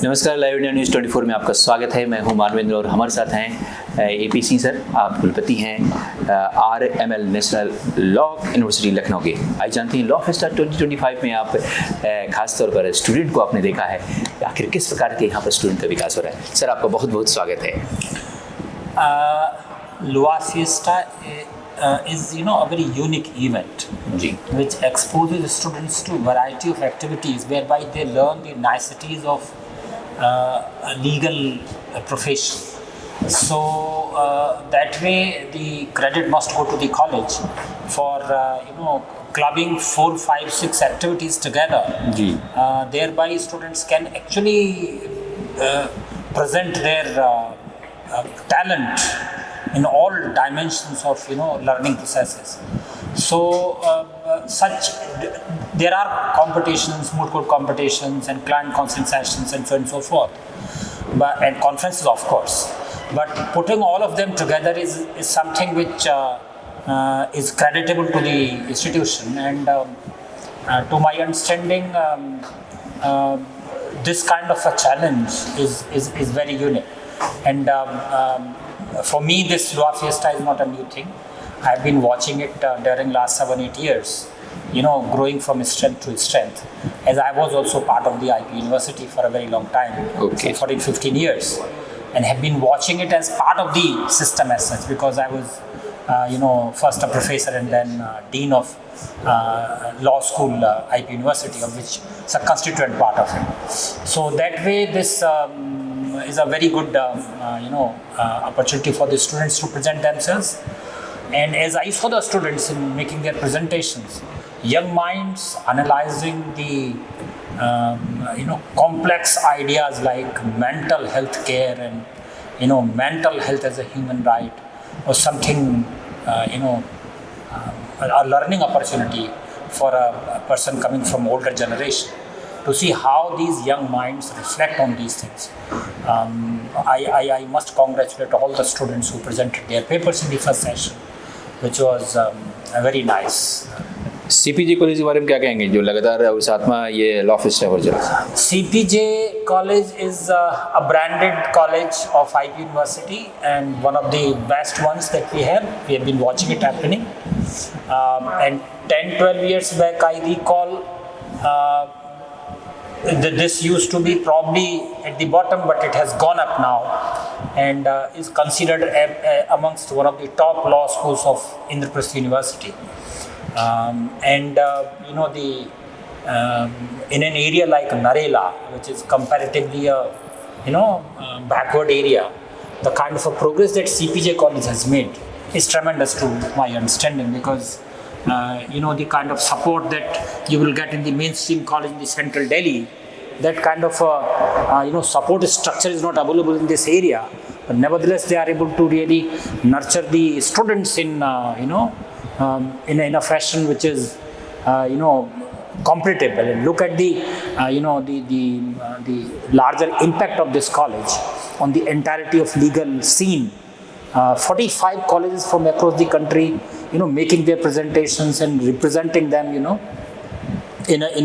नमस्कार, live India news 24 में आपका स्वागत है। मैं हूं मानवेंद्र और हमारे साथ हैं एपीसी सर। आप कुलपति हैं RML national law university Lucknow के। आज जानते हैं लॉ फेस्टा 2025 में आप खास तौर पर स्टूडेंट को आपने देखा है, आखिर किस प्रकार के यहाँ पर स्टूडेंट का विकास हो रहा है। सर, आपका बहुत बहुत स्वागत है। Law Festa is a very unique event which exposes students to variety of activities whereby they learn the niceties of a legal profession. So that way the credit must go to the college for clubbing 4, 5, 6 activities together. Thereby students can actually present their talent in all dimensions of learning processes. So there are competitions, moot court competitions and client counseling sessions and so on and so forth, and conferences of course, but putting all of them together is something which is creditable to the institution, and to my understanding this kind of a challenge is very unique. And for me, this Loi Fiesta is not a new thing. I've been watching it during last 7-8 years, growing from strength to strength, as I was also part of the IP University for a very long time, Okay. 14-15 years, and have been watching it as part of the system as such, because I was first a professor and then dean of law school IP University, of which is a constituent part of it. So that way this is a very good opportunity for the students to present themselves. And as I saw the students in making their presentations, young minds analyzing the complex ideas like mental health care and mental health as a human right, or something a learning opportunity for a person coming from older generation, to see how these young minds reflect on these things. I must congratulate all the students who presented their papers in the first session, which was very nice. CPJ college के बारे में क्या कहेंगे, जो लगातार उस आत्मा ये लॉ फेस्टा हो रहा है? CPJ college is a branded college of IP University and one of the best ones that we have. We have been watching it happening, and 10-12 years back I recall this used to be probably at the bottom, but it has gone up now and is considered amongst one of the top law schools of Indraprastha University. In an area like Narela, which is comparatively a backward area, the kind of a progress that CPJ college has made is tremendous to my understanding, because the kind of support that you will get in the mainstream college in the central Delhi, that kind of support structure is not available in this area. But nevertheless, they are able to really nurture the students in a fashion which is comparable. And look at the larger impact of this college on the entirety of legal scene. 45 colleges from across the country making their presentations and representing them in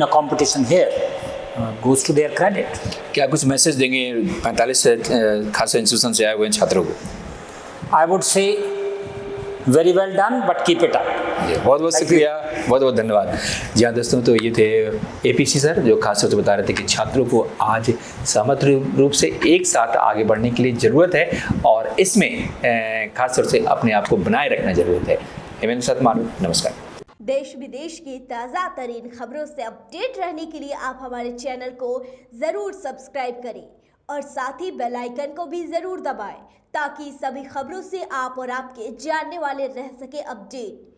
a competition here goes to their credit. क्या कुछ message देंगे 45 खास institution से आए हुए छात्रों को? I would say very well done, but keep it up. बहुत बहुत शुक्रिया, बहुत बहुत धन्यवाद। जी हाँ दोस्तों, तो ये थे एपीसी सर, जो खास तौर से बता रहे थे कि छात्रों को आज सहमत रूप से एक साथ आगे बढ़ने के लिए ज़रूरत है, और इसमें खास तौर से अपने आप को बनाए रखना ज़रूरत है। मेरे साथ मानू, नमस्कार। देश विदेश की ताज़ा तरीन खबरों से अपडेट रहने के लिए आप हमारे चैनल को ज़रूर सब्सक्राइब करें और साथ ही बेल आइकन को भी ज़रूर दबाएं, ताकि सभी खबरों से आप और आपके जानने वाले रह सके अपडेट।